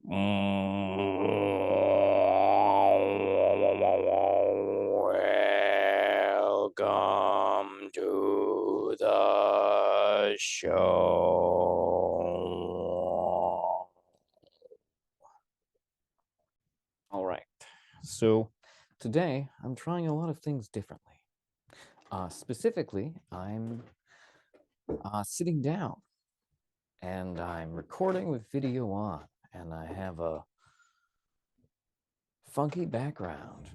Welcome to the show. All right. So today I'm trying a lot of things differently. Specifically, I'm sitting down and I'm recording with video on, and I have a funky background.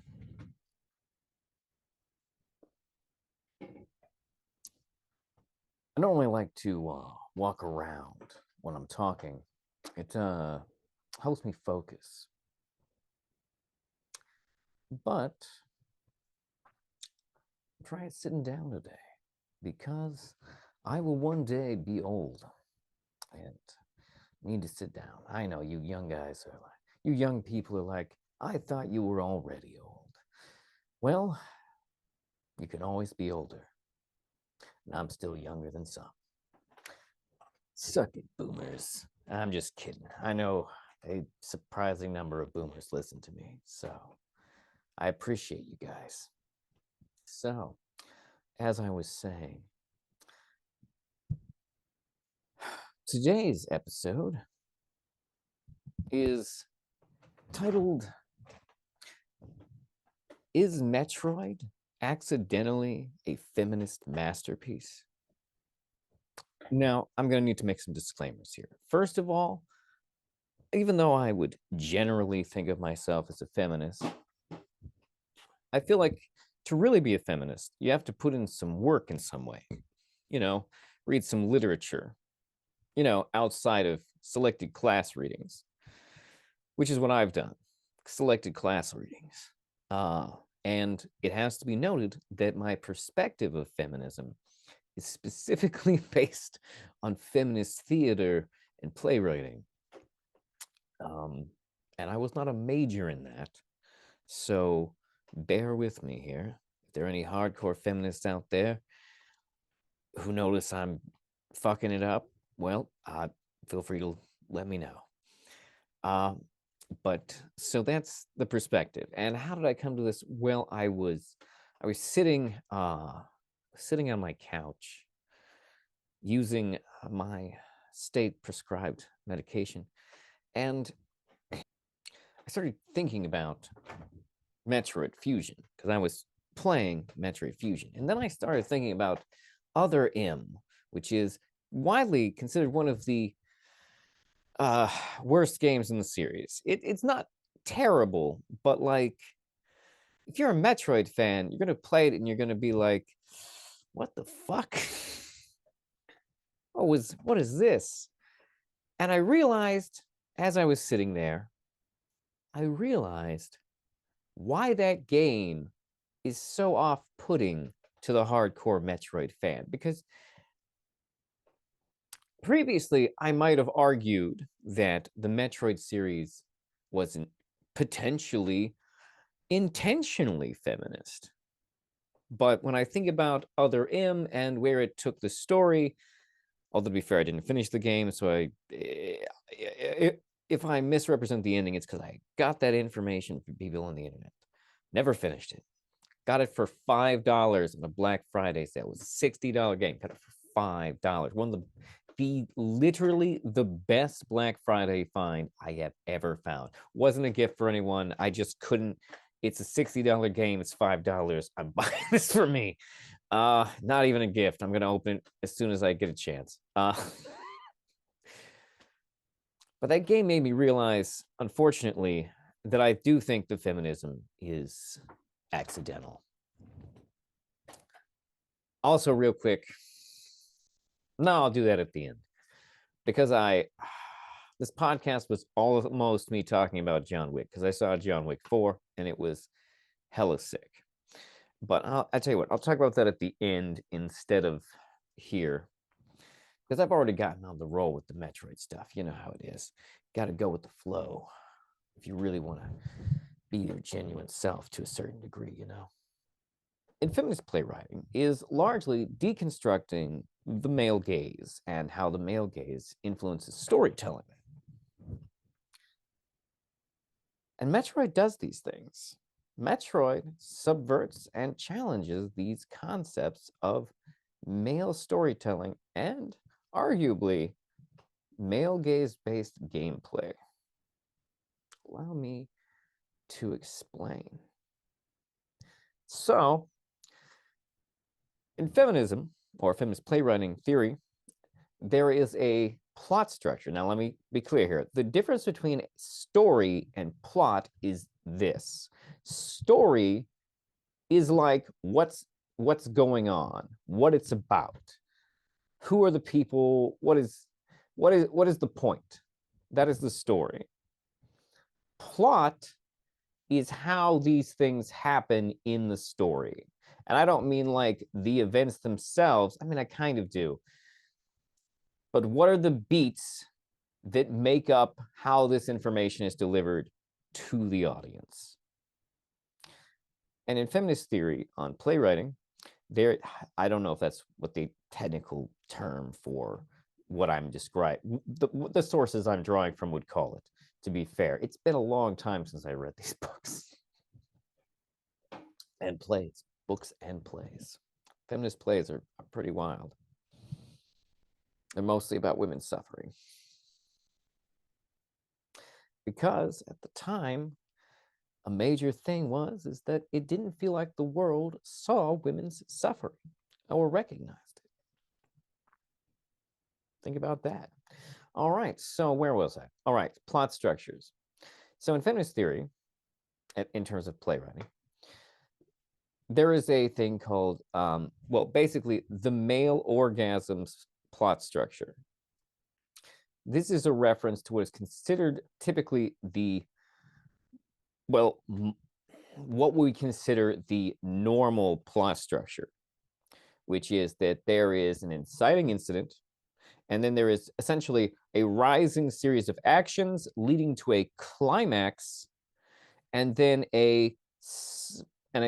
I normally like to walk around when I'm talking. It helps me focus. But I'm trying sitting down today because I will one day be old and need to sit down. I know you young guys are like, you young people are like, I thought you were already old. Well, you can always be older. And I'm still younger than some. Suck it, boomers. I'm just kidding. I know a surprising number of boomers listen to me, so I appreciate you guys. So, as I was saying, today's episode is titled, Is Metroid Accidentally a Feminist Masterpiece? Now, I'm going to need to make some disclaimers here. First of all, even though I would generally think of myself as a feminist, I feel like to really be a feminist, you have to put in some work in some way. You know, read some literature, outside of selected class readings, which is what I've done, selected class readings. And it has to be noted that my perspective of feminism is specifically based on feminist theater and playwriting. And I was not a major in that. So bear with me here. If there are any hardcore feminists out there who notice I'm fucking it up, well, feel free to let me know. But so that's the perspective. And how did I come to this? Well, I was sitting on my couch using my state prescribed medication, and I started thinking about Metroid Fusion because I was playing Metroid Fusion. And then I started thinking about Other M, which is widely considered one of the worst games in the series. It's not terrible, but like, if you're a Metroid fan, you're gonna play it and you're gonna be like, what the fuck? What is this? And I realized as I was sitting there, I realized why that game is so off-putting to the hardcore Metroid fan. Because previously, I might have argued that the Metroid series wasn't potentially intentionally feminist. But when I think about Other M and where it took the story, although to be fair, I didn't finish the game, so if I misrepresent the ending, it's because I got that information from people on the internet. Never finished it. Got it for $5 on a Black Friday sale. It was a $60 game. Got it for $5. One of the literally the best Black Friday find I have ever found. Wasn't a gift for anyone. I just couldn't. It's a $60 game. It's $5. I'm buying this for me. Not even a gift. I'm gonna open it as soon as I get a chance. But that game made me realize, unfortunately, that I do think the feminism is accidental. Also, real quick, no, I'll do that at the end, because this podcast was almost me talking about John Wick, because I saw John Wick 4 and it was hella sick. But I'll tell you what, I'll talk about that at the end instead of here, because I've already gotten on the roll with the Metroid stuff. You know how it is. Got to go with the flow if you really want to be your genuine self to a certain degree. In feminist playwriting is largely deconstructing the male gaze and how the male gaze influences storytelling. And Metroid does these things. Metroid subverts and challenges these concepts of male storytelling and arguably male gaze-based gameplay. Allow me to explain. So, in feminism, or feminist playwriting theory, there is a plot structure. Now, let me be clear here. The difference between story and plot is this. Story is like what's going on, what it's about, who are the people, what is the point. That is the story. Plot is how these things happen in the story. And I don't mean like the events themselves. I mean, I kind of do. But what are the beats that make up how this information is delivered to the audience? And in feminist theory on playwriting, I don't know if that's what the technical term for what I'm describing, the sources I'm drawing from would call it, to be fair. It's been a long time since I read these books and plays, books and plays. Feminist plays are pretty wild. They're mostly about women suffering. Because at the time, a major thing is that it didn't feel like the world saw women's suffering or recognized it. Think about that. All right, so where was I? All right, plot structures. So in feminist theory, in terms of playwriting, there is a thing called, well, basically the male orgasms plot structure. This is a reference to what is considered typically what we consider the normal plot structure, which is that there is an inciting incident, and then there is essentially a rising series of actions leading to a climax, and then a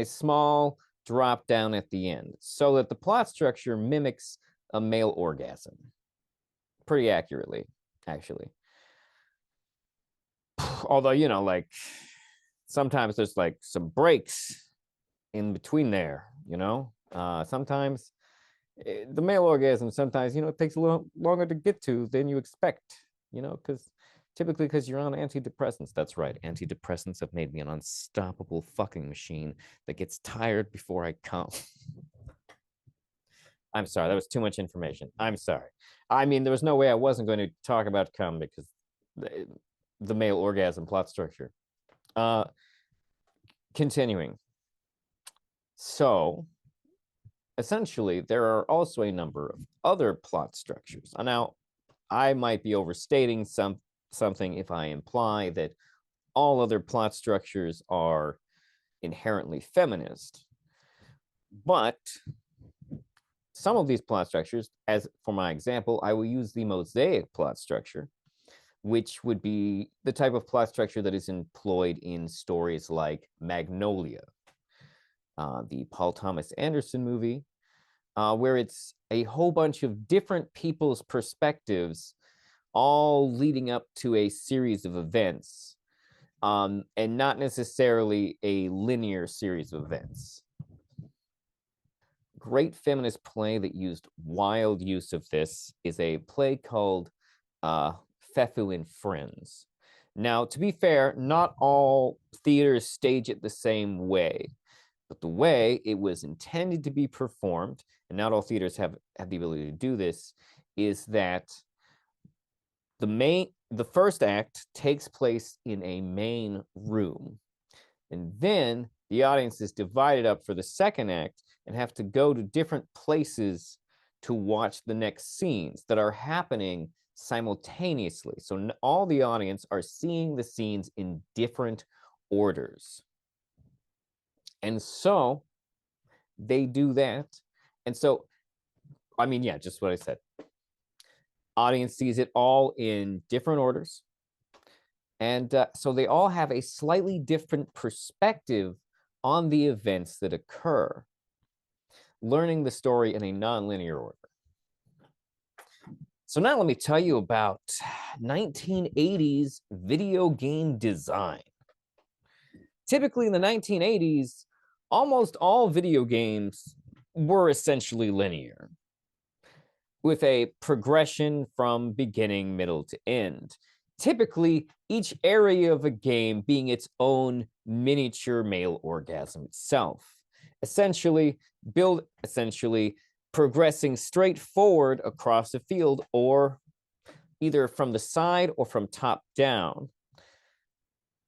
small drop down at the end, so that the plot structure mimics a male orgasm pretty accurately, actually. Although, you know, like sometimes there's like some breaks in between there, you know. Sometimes the male orgasm, sometimes, you know, it takes a little longer to get to than you expect, you know, because you're on antidepressants. That's right, antidepressants have made me an unstoppable fucking machine that gets tired before I come. I'm sorry, that was too much information. I'm sorry. I mean, there was no way I wasn't going to talk about cum because the male orgasm plot structure. Continuing. So, essentially, there are also a number of other plot structures. Now, I might be overstating something if I imply that all other plot structures are inherently feminist. But some of these plot structures, as for my example, I will use the mosaic plot structure, which would be the type of plot structure that is employed in stories like Magnolia, the Paul Thomas Anderson movie, where it's a whole bunch of different people's perspectives, all leading up to a series of events, and not necessarily a linear series of events. Great feminist play that used wild use of this is a play called Fefu and Friends. Now, to be fair, not all theaters stage it the same way, but the way it was intended to be performed, and not all theaters have the ability to do this, is that the first act takes place in a main room, and then the audience is divided up for the second act and have to go to different places to watch the next scenes that are happening simultaneously. So all the audience are seeing the scenes in different orders. And so they do that. And so, I mean, yeah, just what I said. Audience sees it all in different orders. And so they all have a slightly different perspective on the events that occur, learning the story in a non-linear order. So now let me tell you about 1980s video game design. Typically in the 1980s, almost all video games were essentially linear, with a progression from beginning, middle to end. Typically, each area of a game being its own miniature male orgasm itself. Essentially, progressing straight forward across the field, or either from the side or from top down,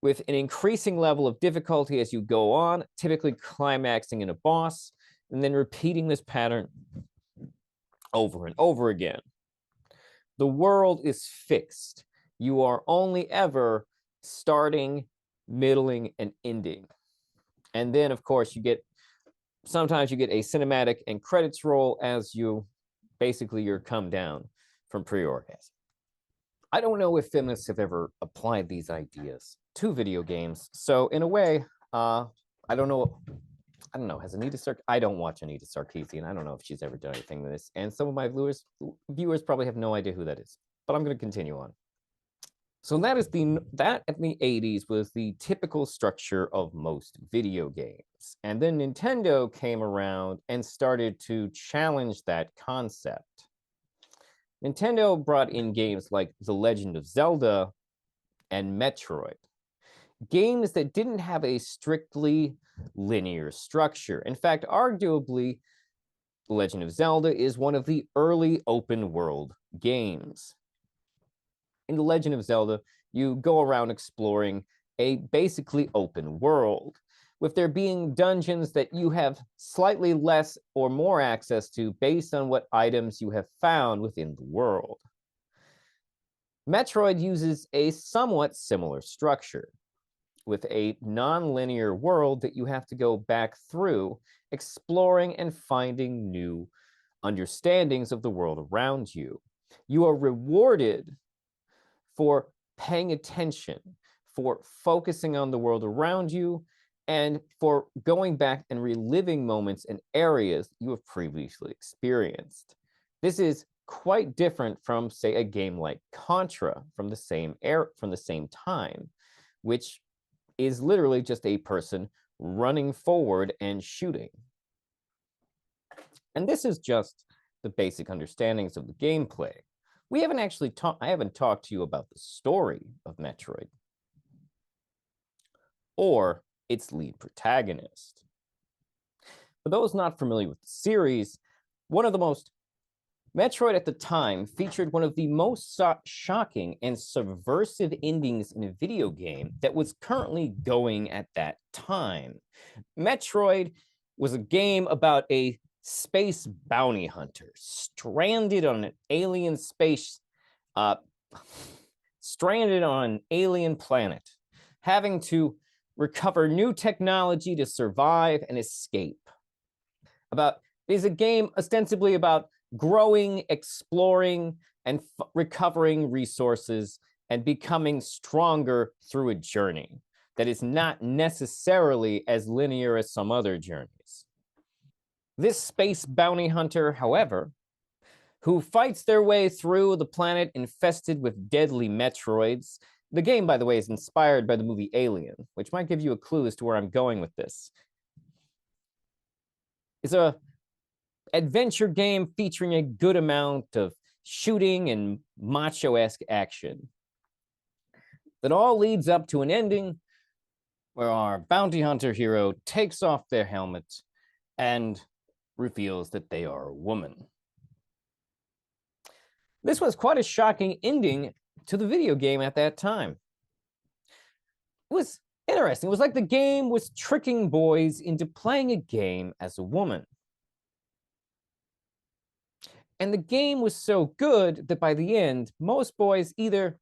with an increasing level of difficulty as you go on, typically climaxing in a boss, and then repeating this pattern over and over again. The world is fixed. You are only ever starting, middling, and ending. And then, of course, sometimes you get a cinematic and credits roll as you're come down from pre-orgasm. I don't know if feminists have ever applied these ideas to video games. So in a way, I don't know. Has I don't watch Anita Sarkeesian. I don't know if she's ever done anything with this. And some of my viewers probably have no idea who that is. But I'm going to continue on. So that in the 80s was the typical structure of most video games. And then Nintendo came around and started to challenge that concept. Nintendo brought in games like The Legend of Zelda and Metroid, games that didn't have a strictly linear structure. In fact, arguably, The Legend of Zelda is one of the early open world games. In The Legend of Zelda, you go around exploring a basically open world, with there being dungeons that you have slightly less or more access to based on what items you have found within the world. Metroid uses a somewhat similar structure, with a non-linear world that you have to go back through, exploring and finding new understandings of the world around you. You are rewarded for paying attention, for focusing on the world around you, and for going back and reliving moments and areas you have previously experienced. This is quite different from, say, a game like Contra from the same time, which is literally just a person running forward and shooting. And this is just the basic understandings of the gameplay. I haven't talked to you about the story of Metroid or its lead protagonist. For those not familiar with the series, Metroid at the time featured one of the most shocking and subversive endings in a video game that was currently going at that time. Metroid was a game about a space bounty hunter stranded on an alien planet, having to recover new technology to survive and escape. It is a game ostensibly about growing, exploring, and recovering resources and becoming stronger through a journey that is not necessarily as linear as some other journeys. This space bounty hunter, however, who fights their way through the planet infested with deadly Metroids. The game, by the way, is inspired by the movie Alien, which might give you a clue as to where I'm going with this. It's a adventure game featuring a good amount of shooting and macho-esque action that all leads up to an ending where our bounty hunter hero takes off their helmet and reveals that they are a woman. This was quite a shocking ending to the video game at that time. It was interesting. It was like the game was tricking boys into playing a game as a woman. And the game was so good that by the end, most boys either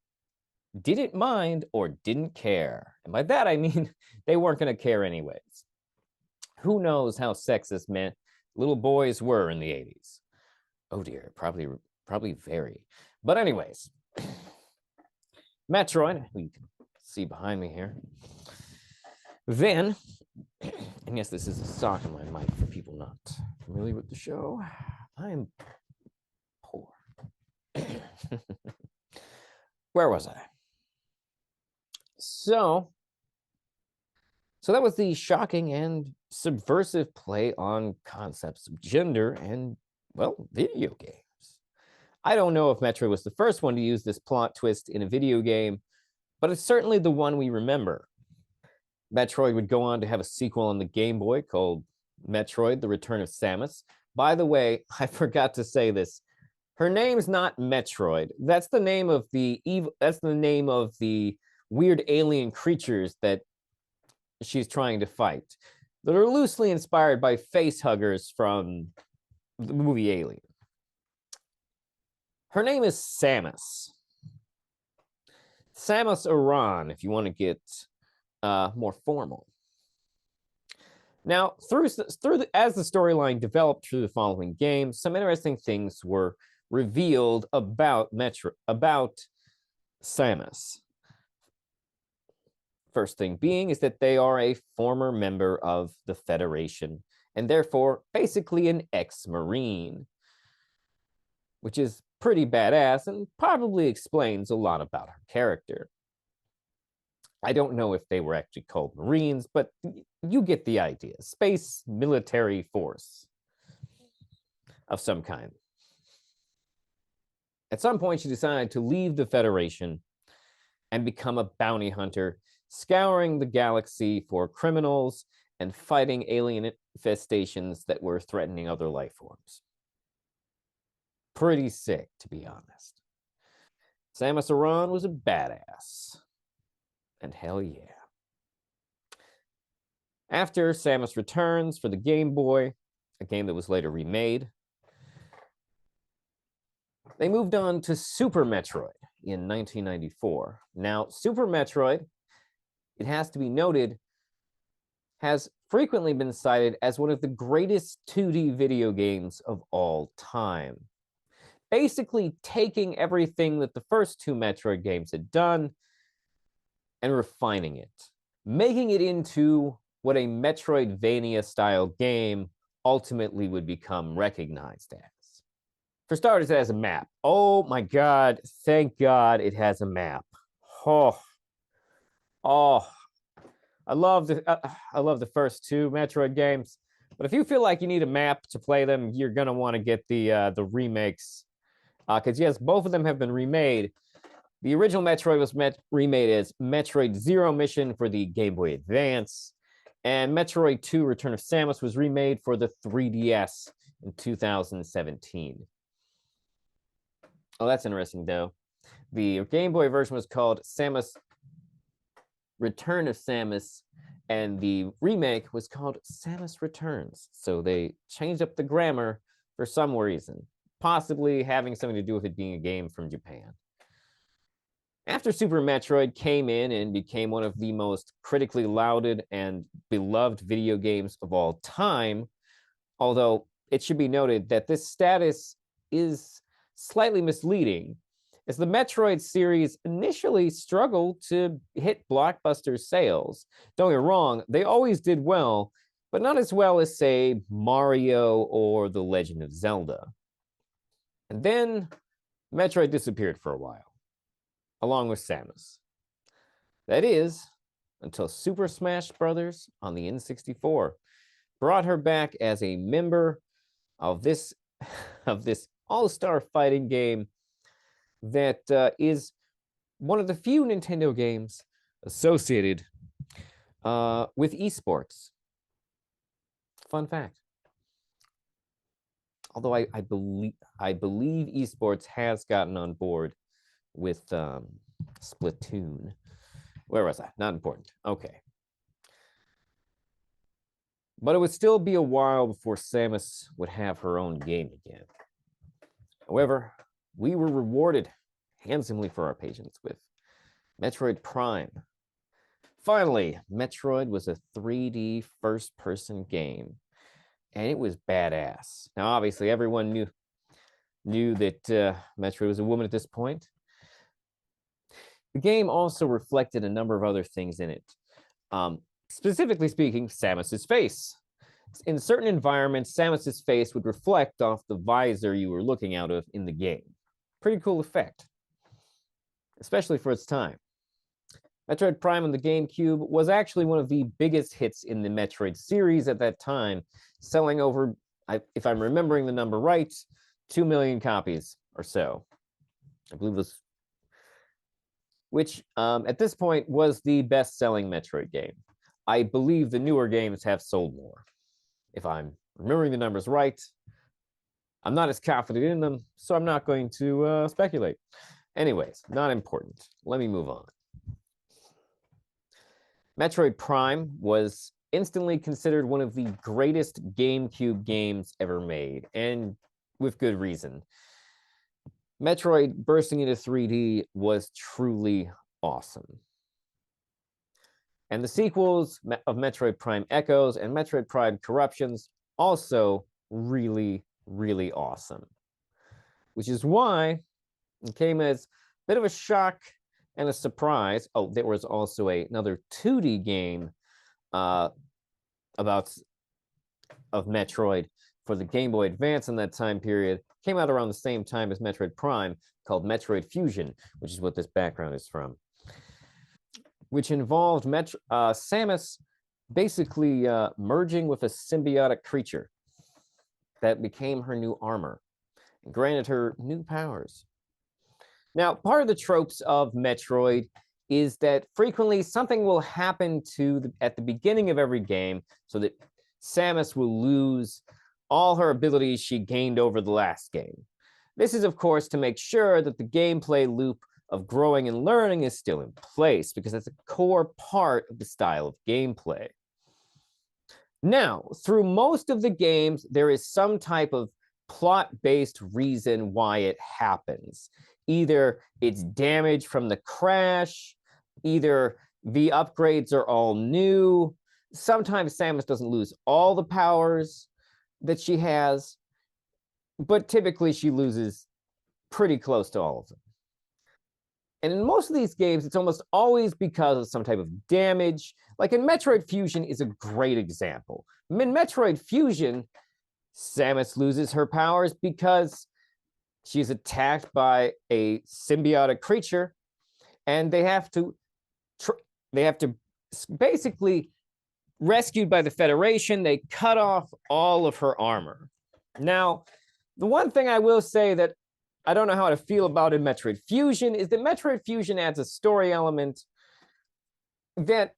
didn't mind or didn't care. And by that, I mean they weren't going to care anyways. Who knows how sexist little boys were in the 80s? Oh dear, probably very. But anyways, Metroid, who you can see behind me here. Then, and yes, this is a sock in my mic for people not familiar with the show. I'm poor. Where was I? So So that was the shocking and subversive play on concepts of gender and, well, video games. I don't know if Metroid was the first one to use this plot twist in a video game, but it's certainly the one we remember. Metroid would go on to have a sequel on the Game Boy called Metroid: The Return of Samus. By the way, I forgot to say this. Her name's not Metroid. That's the name of the evil. That's the name of the weird alien creatures that she's trying to fight, that are loosely inspired by face huggers from the movie Alien. Her name is Samus. Samus Aran, if you want to get more formal. Now, as the storyline developed through the following games, some interesting things were revealed about Samus. First thing being is that they are a former member of the Federation, and therefore basically an ex-Marine, which is pretty badass and probably explains a lot about her character. I don't know if they were actually called Marines, but you get the idea. Space military force of some kind. At some point, she decided to leave the Federation and become a bounty hunter, scouring the galaxy for criminals and fighting alien infestations that were threatening other life forms. Pretty sick, to be honest. Samus Aran was a badass. And hell yeah. After Samus Returns for the Game Boy, a game that was later remade, they moved on to Super Metroid in 1994. Now, Super Metroid, it has to be noted, has frequently been cited as one of the greatest 2D video games of all time. Basically taking everything that the first two Metroid games had done and refining it, making it into what a Metroidvania-style game ultimately would become recognized as. For starters, it has a map. Oh my God, thank God it has a map. Oh, I love the first two Metroid games, but if you feel like you need a map to play them, you're gonna want to get the remakes, because yes, both of them have been remade. The original Metroid was remade as Metroid Zero Mission for the Game Boy Advance, and Metroid 2 Return of Samus was remade for the 3DS in 2017. Oh, that's interesting, though. The Game Boy version was called Samus Return of Samus, and the remake was called Samus Returns. So they changed up the grammar for some reason, possibly having something to do with it being a game from Japan. After Super Metroid came in and became one of the most critically lauded and beloved video games of all time, although it should be noted that this status is slightly misleading, as the Metroid series initially struggled to hit blockbuster sales. Don't get me wrong, they always did well, but not as well as, say, Mario or The Legend of Zelda. And then Metroid disappeared for a while, along with Samus. That is, until Super Smash Bros. On the N64 brought her back as a member of this all-star fighting game that is one of the few Nintendo games associated with esports. Fun fact. Although I believe esports has gotten on board with Splatoon. Where was I? Not important. Okay. But it would still be a while before Samus would have her own game again. However, we were rewarded handsomely for our patience with Metroid Prime. Finally, Metroid was a 3D first-person game, and it was badass. Now, obviously, everyone knew that Metroid was a woman at this point. The game also reflected a number of other things in it. Specifically speaking, Samus's face. In certain environments, Samus's face would reflect off the visor you were looking out of in the game. Pretty cool effect, especially for its time. Metroid Prime on the GameCube was actually one of the biggest hits in the Metroid series at that time, selling over, if I'm remembering the number right, 2 million copies or so. I believe this, which at this point was the best-selling Metroid game. I believe the newer games have sold more. If I'm remembering the numbers right, I'm not as confident in them, so I'm not going to speculate. Anyways, not important. Let me move on. Metroid Prime was instantly considered one of the greatest GameCube games ever made, and with good reason. Metroid bursting into 3D was truly awesome. And the sequels of Metroid Prime Echoes and Metroid Prime Corruptions also really, really awesome. Which is why it came as a bit of a shock and a surprise. Oh, there was also another 2D game about of Metroid for the Game Boy Advance in that time period. Came out around the same time as Metroid Prime, called Metroid Fusion, which is what this background is from, which involved Samus basically merging with a symbiotic creature that became her new armor and granted her new powers. Now, part of the tropes of Metroid is that frequently something will happen at the beginning of every game so that Samus will lose all her abilities she gained over the last game. This is, of course, to make sure that the gameplay loop of growing and learning is still in place, because that's a core part of the style of gameplay. Now, through most of the games, there is some type of plot-based reason why it happens. Either it's damage from the crash, either the upgrades are all new. Sometimes Samus doesn't lose all the powers that she has, but typically she loses pretty close to all of them. And in most of these games, it's almost always because of some type of damage. Like in Metroid Fusion is a great example. In Metroid Fusion, Samus loses her powers because she's attacked by a symbiotic creature, and they have to basically rescued by the Federation. They cut off all of her armor. Now, the one thing I will say that I don't know how to feel about in Metroid Fusion is that Metroid Fusion adds a story element that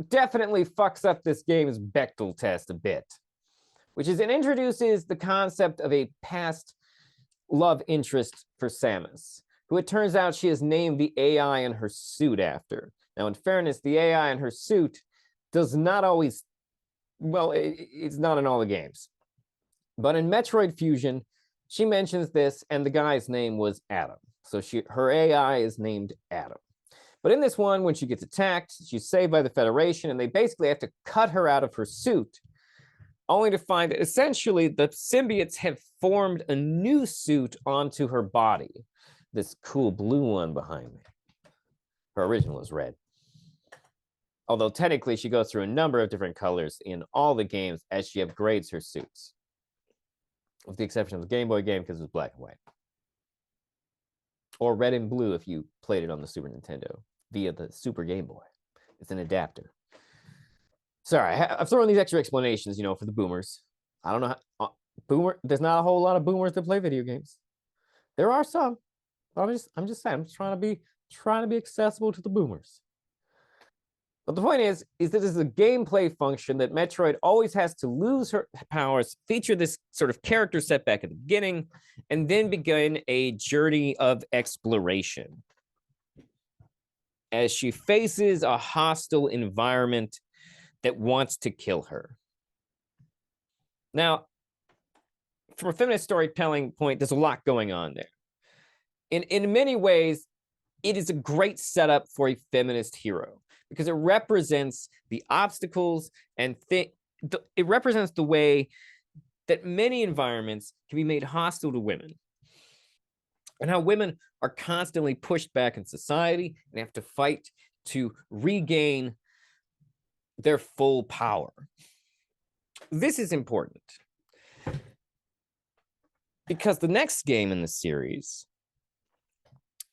definitely fucks up this game's Bechdel test a bit, which is it introduces the concept of a past love interest for Samus, who it turns out she has named the AI in her suit after. Now, in fairness, the AI in her suit does not always, well, it's not in all the games. But in Metroid Fusion, she mentions this, and the guy's name was Adam. So her AI is named Adam. But in this one, when she gets attacked, she's saved by the Federation, and they basically have to cut her out of her suit, only to find that essentially the symbiotes have formed a new suit onto her body. This cool blue one behind me. Her original is red. Although technically she goes through a number of different colors in all the games as she upgrades her suits, with the exception of the Game Boy game because it was black and white. Or red and blue if you played it on the Super Nintendo via the Super Game Boy. It's an adapter. Sorry, I'm throwing these extra explanations, for the boomers. I don't know how, there's not a whole lot of boomers that play video games. There are some, but I'm just saying, I'm just trying to be accessible to the boomers. But the point is that this is a gameplay function that Metroid always has to lose her powers, feature this sort of character setback at the beginning, and then begin a journey of exploration as she faces a hostile environment that wants to kill her. Now, from a feminist storytelling point, there's a lot going on there. In many ways, it is a great setup for a feminist hero because it represents the obstacles and it represents the way that many environments can be made hostile to women, and how women are constantly pushed back in society and have to fight to regain their full power. This is important because the next game in the series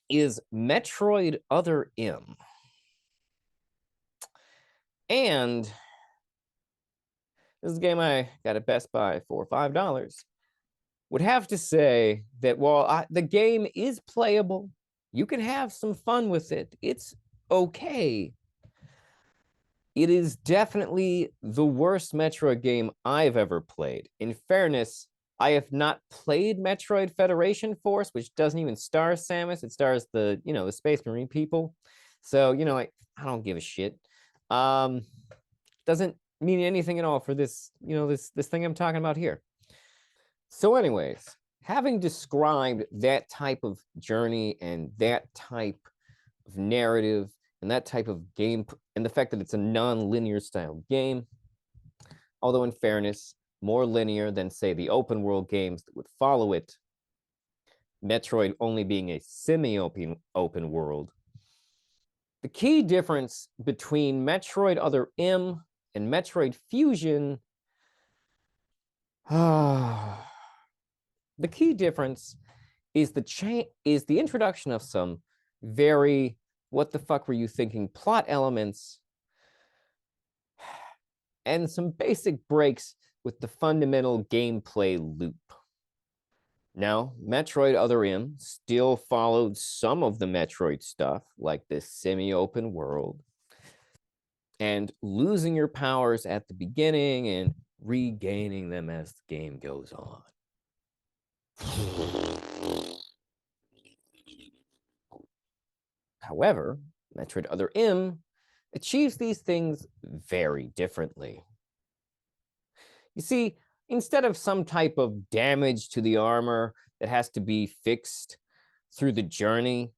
is Metroid Other M. And this is a game I got at Best Buy for $5. Would have to say that while the game is playable, you can have some fun with it. It's okay. It is definitely the worst Metroid game I've ever played. In fairness, I have not played Metroid Federation Force, which doesn't even star Samus. It stars the Space Marine people. So, I don't give a shit. Um, doesn't mean anything at all for this thing I'm talking about here. So, anyways, having described that type of journey and that type of narrative and that type of game, and the fact that it's a non-linear style game, although in fairness, more linear than, say, the open world games that would follow it, Metroid only being a semi-open world. The key difference between Metroid Other M and Metroid Fusion, the key difference is the introduction of some very what the fuck were you thinking plot elements and some basic breaks with the fundamental gameplay loop. Now, Metroid Other M still followed some of the Metroid stuff, like this semi-open world, and losing your powers at the beginning and regaining them as the game goes on. However, Metroid Other M achieves these things very differently. You see, instead of some type of damage to the armor that has to be fixed through the journey,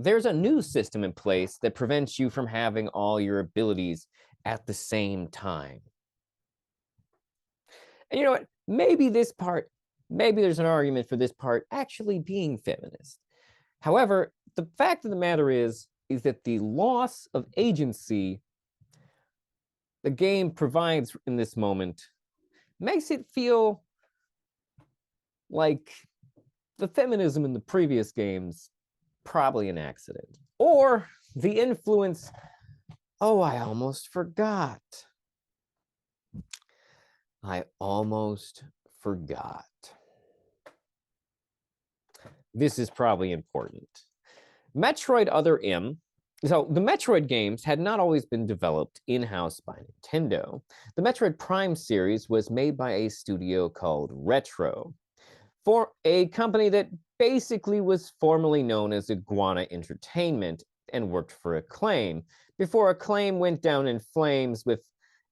there's a new system in place that prevents you from having all your abilities at the same time. And you know what? Maybe there's an argument for this part actually being feminist. However, the fact of the matter is that the loss of agency the game provides in this moment makes it feel like the feminism in the previous games probably an accident, or the influence. Oh, I almost forgot. This is probably important. Metroid Other M. So the Metroid games had not always been developed in-house by Nintendo. The Metroid Prime series was made by a studio called Retro, for a company that basically was formerly known as Iguana Entertainment and worked for Acclaim, before Acclaim went down in flames with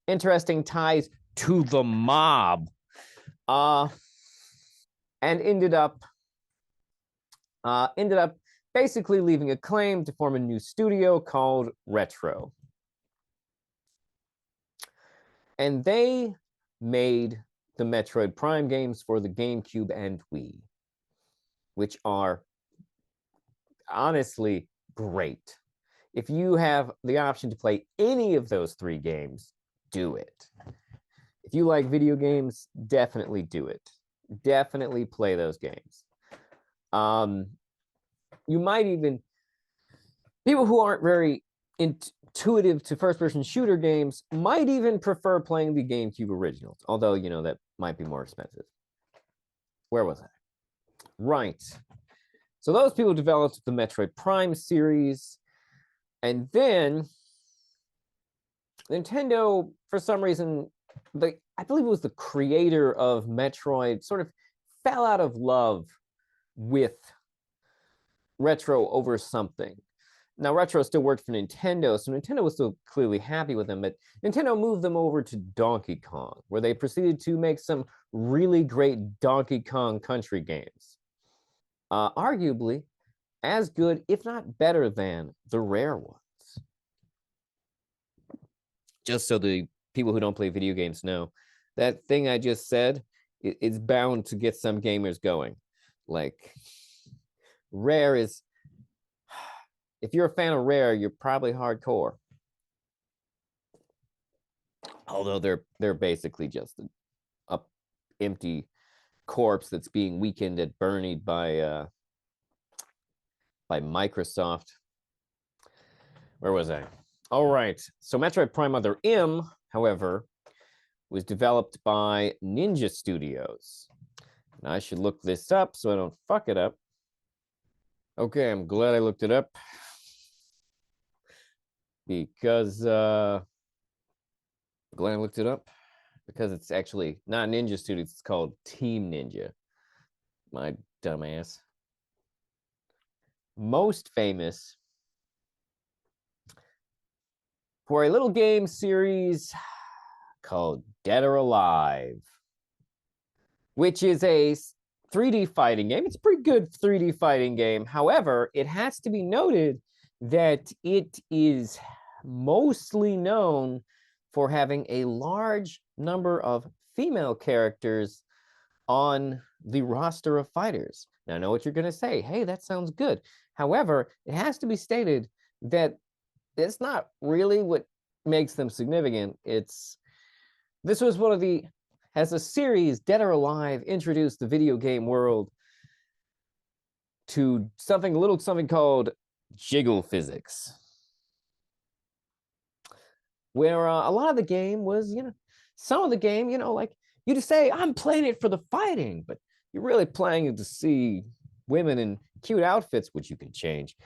interesting ties to the mob, and ended up basically leaving Acclaim to form a new studio called Retro. And they made the Metroid Prime games for the GameCube and Wii, which are honestly great. If you have the option to play any of those three games, do it. If you like video games, definitely do it. Definitely play those games. You might even, people who aren't very intuitive to first-person shooter games might even prefer playing the GameCube originals, although, that might be more expensive. Where was I? Right. So those people developed the Metroid Prime series, and then Nintendo, for some reason, I believe it was the creator of Metroid, sort of fell out of love with Retro over something. Now, Retro still worked for Nintendo, so Nintendo was still clearly happy with them, but Nintendo moved them over to Donkey Kong, where they proceeded to make some really great Donkey Kong Country games. Arguably as good, if not better than, the Rare ones. Just so the people who don't play video games know, that thing I just said, it's bound to get some gamers going. Like, Rare is, if you're a fan of Rare, you're probably hardcore. Although they're basically just a empty corpse that's being weakened at Bernie by Microsoft. Where was I? All right. So Metroid Prime Other M, however, was developed by Ninja Studios. And I should look this up so I don't fuck it up. Okay, I'm glad I looked it up. Because glad I looked it up. Because it's actually not Ninja Studios, it's called Team Ninja. My dumbass. Most famous for a little game series called Dead or Alive, which is a 3D fighting game. It's a pretty good 3D fighting game. However, it has to be noted that it is mostly known for having a large number of female characters on the roster of fighters. Now, I know what you're going to say. Hey, that sounds good. However, it has to be stated that it's not really what makes them significant. This was one of the, as a series, Dead or Alive introduced the video game world to something called jiggle physics, where a lot of the game was, some of the game, like you just say, I'm playing it for the fighting, but you're really playing it to see women in cute outfits, which you can change,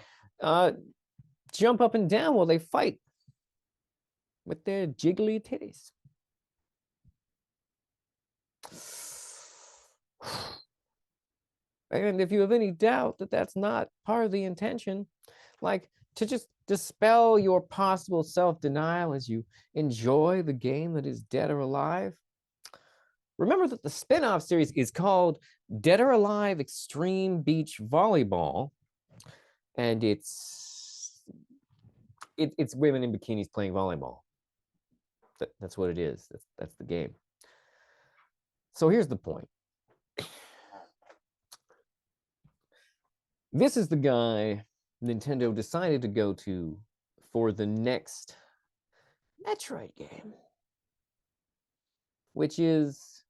jump up and down while they fight with their jiggly titties. And if you have any doubt that that's not part of the intention, like to just dispel your possible self-denial as you enjoy the game that is Dead or Alive, remember that the spin-off series is called Dead or Alive Extreme Beach Volleyball, and it's women in bikinis playing volleyball. That's what it is. That's the game. So here's the point. This is the guy Nintendo decided to go to for the next Metroid game, which is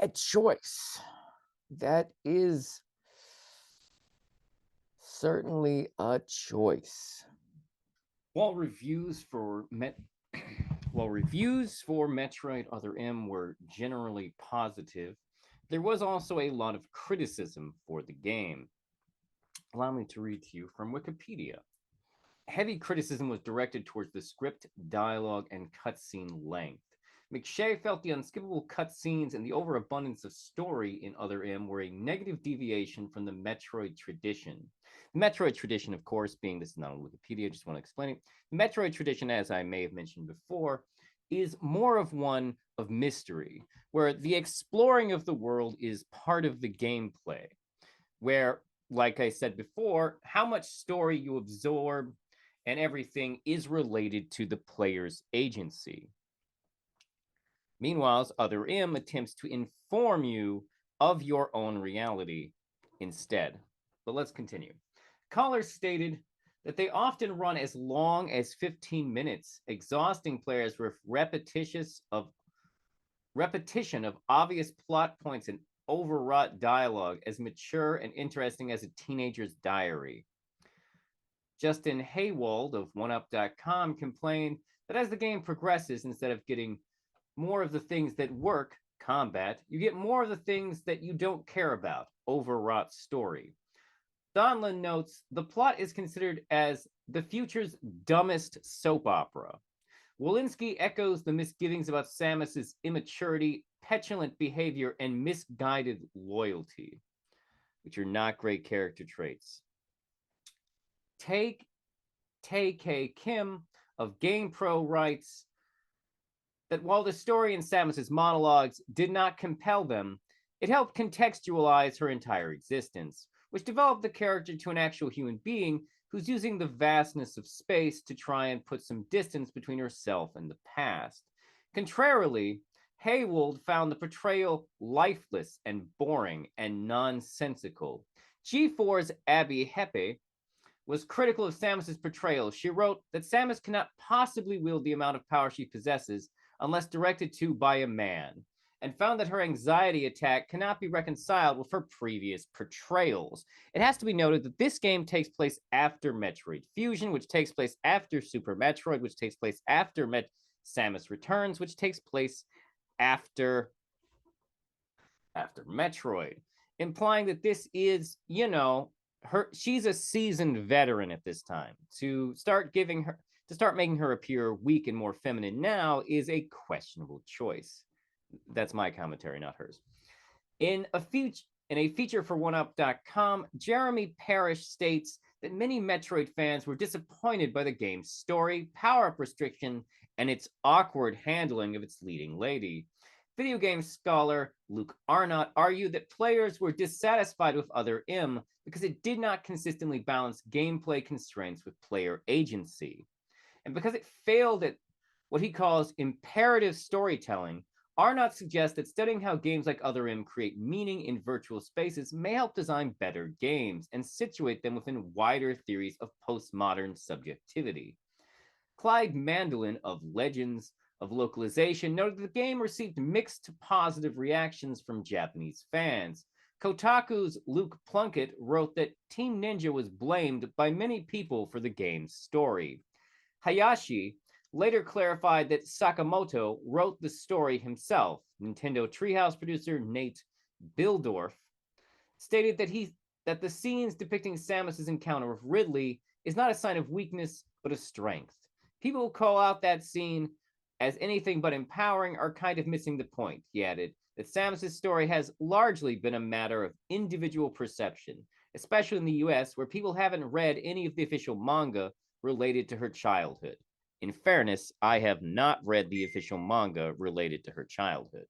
a choice. That is certainly a choice. While reviews for Metroid Other M were generally positive, there was also a lot of criticism for the game. Allow me to read to you from Wikipedia. Heavy criticism was directed towards the script, dialogue, and cutscene length. McShay felt the unskippable cutscenes and the overabundance of story in Other M were a negative deviation from the Metroid tradition. The Metroid tradition, of course, being this is not on Wikipedia, I just want to explain it. The Metroid tradition, as I may have mentioned before, is more of one of mystery, where the exploring of the world is part of the gameplay, where, like I said before, how much story you absorb and everything is related to the player's agency. Meanwhile, Other M attempts to inform you of your own reality instead. But let's continue. Callers stated that they often run as long as 15 minutes, exhausting players with repetition of obvious plot points and overwrought dialogue, as mature and interesting as a teenager's diary. Justin Haywald of OneUp.com complained that as the game progresses, instead of getting more of the things that work, combat, you get more of the things that you don't care about, overwrought story. Donlan notes, the plot is considered as the future's dumbest soap opera. Walensky echoes the misgivings about Samus's immaturity, petulant behavior, and misguided loyalty, which are not great character traits. K. Kim of GamePro writes that while the story in Samus's monologues did not compel them, it helped contextualize her entire existence, which developed the character to an actual human being who's using the vastness of space to try and put some distance between herself and the past. Contrarily, Hayward found the portrayal lifeless and boring and nonsensical. G4's Abby Hepe was critical of Samus's portrayal. She wrote that Samus cannot possibly wield the amount of power she possesses unless directed to by a man, and found that her anxiety attack cannot be reconciled with her previous portrayals. It has to be noted that this game takes place after Metroid Fusion, which takes place after Super Metroid, which takes place after Samus Returns, which takes place after Metroid, implying that this is, she's a seasoned veteran at this time. To start making her appear weak and more feminine now is a questionable choice. That's my commentary, not hers. In a feature for OneUp.com, Jeremy Parrish states that many Metroid fans were disappointed by the game's story, power-up restriction, and its awkward handling of its leading lady. Video game scholar Luke Arnott argued that players were dissatisfied with Other M because it did not consistently balance gameplay constraints with player agency. And because it failed at what he calls imperative storytelling, Arnott suggests that studying how games like Other M create meaning in virtual spaces may help design better games and situate them within wider theories of postmodern subjectivity. Clyde Mandolin of Legends of Localization noted that the game received mixed to positive reactions from Japanese fans. Kotaku's Luke Plunkett wrote that Team Ninja was blamed by many people for the game's story. Hayashi later clarified that Sakamoto wrote the story himself. Nintendo Treehouse producer Nate Bildorf stated that the scenes depicting Samus's encounter with Ridley is not a sign of weakness, but of strength. People who call out that scene as anything but empowering are kind of missing the point, he added, that Samus's story has largely been a matter of individual perception, especially in the US, where people haven't read any of the official manga related to her childhood. In fairness, I have not read the official manga related to her childhood.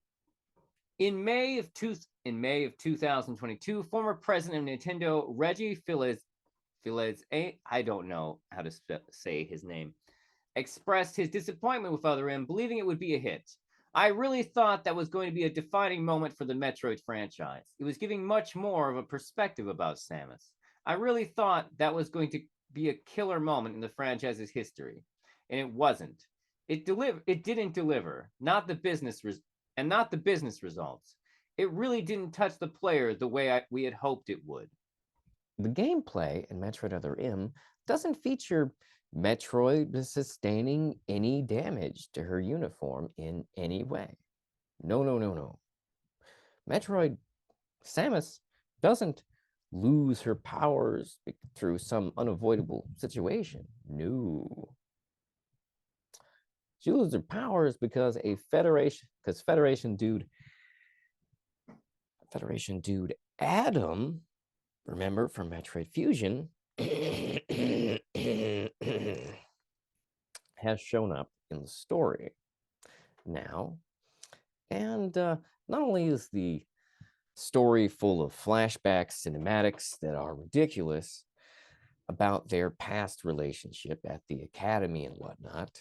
In May of 2022, former president of Nintendo Reggie Fils, I don't know how to say his name, expressed his disappointment with Other M, believing it would be a hit. I really thought that was going to be a defining moment for the Metroid franchise. It was giving much more of a perspective about Samus. I really thought that was going to be a killer moment in the franchise's history, and it wasn't. It didn't deliver, not the business results. It really didn't touch the player the way we had hoped it would. The gameplay in Metroid Other M doesn't feature Metroid sustaining any damage to her uniform in any way. No, no, no, no. Metroid Samus doesn't lose her powers through some unavoidable situation. No. She loses her powers because Federation dude Adam, remember from Metroid Fusion, has shown up in the story now. And not only is the story full of flashbacks, cinematics that are ridiculous about their past relationship at the academy and whatnot,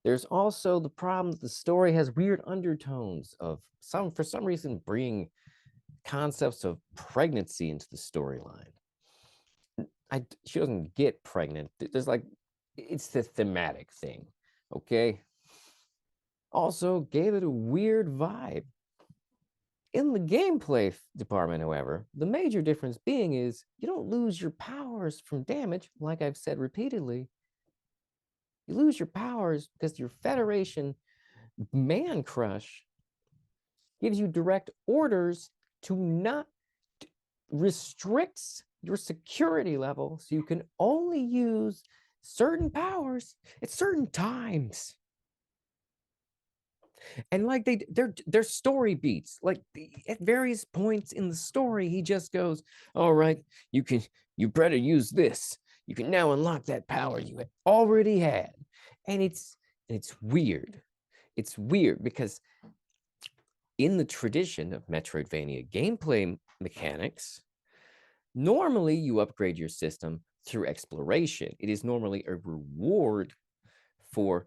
there's also the problem that the story has weird undertones of for some reason, bringing concepts of pregnancy into the storyline. She doesn't get pregnant. There's it's the thematic thing, okay? Also gave it a weird vibe. In the gameplay department, however, the major difference being is you don't lose your powers from damage, like I've said repeatedly. You lose your powers because your Federation man crush gives you direct orders to not restricts your security level so you can only use certain powers at certain times. And they're story beats. At various points in the story, he just goes, all right, you better use this. You can now unlock that power you already had. And it's weird. It's weird because in the tradition of Metroidvania gameplay mechanics, normally you upgrade your system through exploration. It is normally a reward for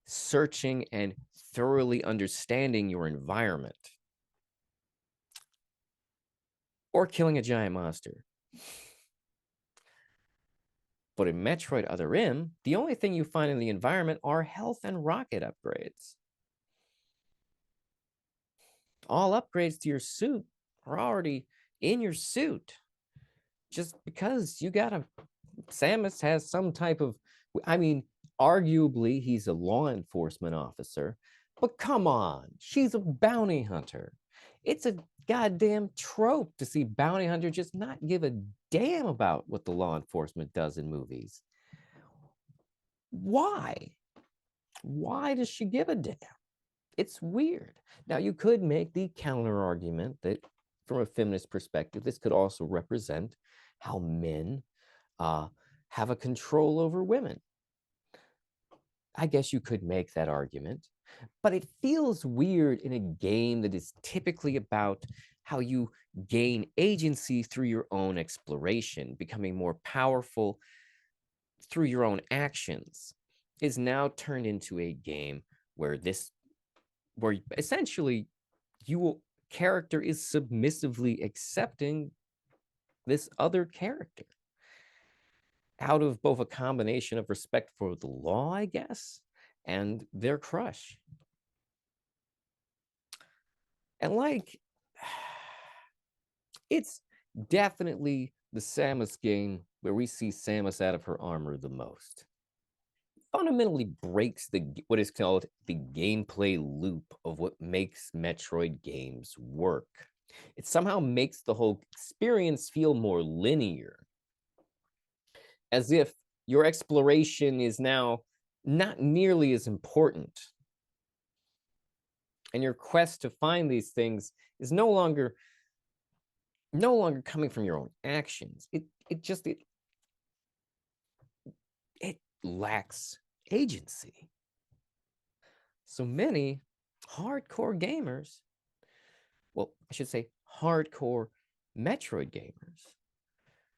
searching and thoroughly understanding your environment, or killing a giant monster. But in Metroid Other M, the only thing you find in the environment are health and rocket upgrades. All upgrades to your suit are already in your suit. Just because you got a Samus has some type of, I mean, arguably he's a law enforcement officer, but come on, she's a bounty hunter. It's a goddamn trope to see bounty hunter just not give a damn about what the law enforcement does in movies. Why? Why does she give a damn? It's weird. Now, you could make the counter argument that from a feminist perspective, this could also represent how men uh, have a control over women. I guess you could make that argument, but it feels weird in a game that is typically about how you gain agency through your own exploration, becoming more powerful through your own actions, is now turned into a game where essentially your character is submissively accepting this other character out of both a combination of respect for the law, I guess, and their crush. And like, it's definitely the Samus game where we see Samus out of her armor the most. Fundamentally breaks what is called the gameplay loop of what makes Metroid games work. It somehow makes the whole experience feel more linear, as if your exploration is now not nearly as important. And your quest to find these things is no longer coming from your own actions. It lacks agency. So many hardcore gamers, well, I should say hardcore Metroid gamers,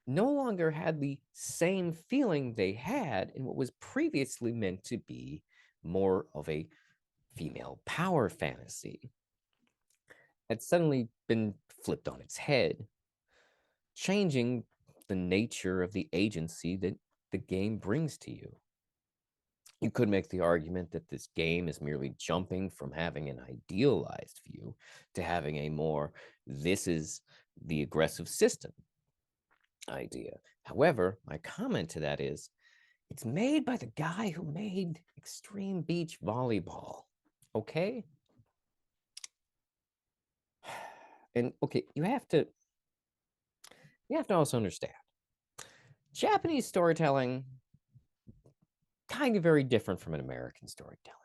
no longer had the same feeling they had in what was previously meant to be more of a female power fantasy. Had suddenly been flipped on its head, changing the nature of the agency that the game brings to you. You could make the argument that this game is merely jumping from having an idealized view to having a more, this is the aggressive system idea. However, my comment to that is, it's made by the guy who made Extreme Beach Volleyball. Okay? And okay, you have to also understand Japanese storytelling kind of very different from an American storytelling.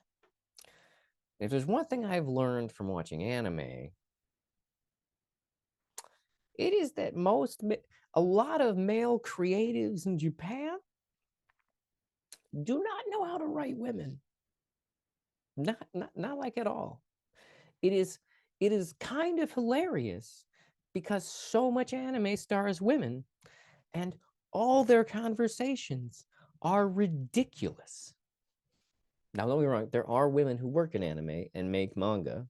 If there's one thing I've learned from watching anime, it is that a lot of male creatives in Japan do not know how to write women. Not like at all. It is kind of hilarious because so much anime stars women and all their conversations are ridiculous. Now, don't be wrong, there are women who work in anime and make manga,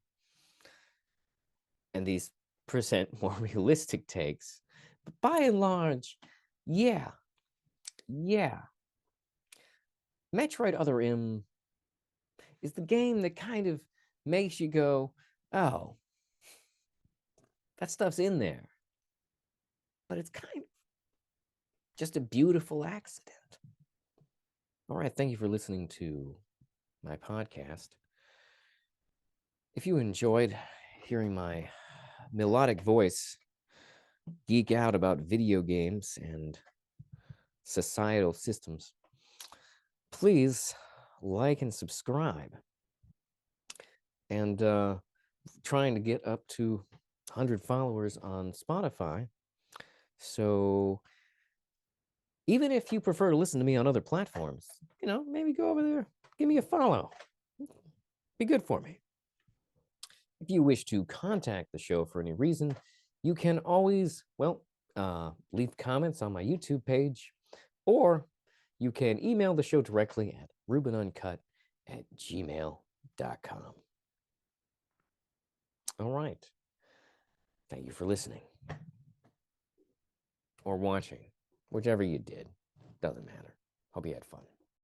and these present more realistic takes. But by and large, yeah. Metroid Other M is the game that kind of makes you go, oh, that stuff's in there. But it's kind of just a beautiful accident. All right, thank you for listening to my podcast. If you enjoyed hearing my melodic voice geek out about video games and societal systems, please like and subscribe. And trying to get up to 100 followers on Spotify. So even if you prefer to listen to me on other platforms, maybe go over there, give me a follow. Be good for me. If you wish to contact the show for any reason, you can always, leave comments on my YouTube page, or you can email the show directly at rubenuncut@gmail.com. All right. Thank you for listening or watching, whichever you did. Doesn't matter. Hope you had fun.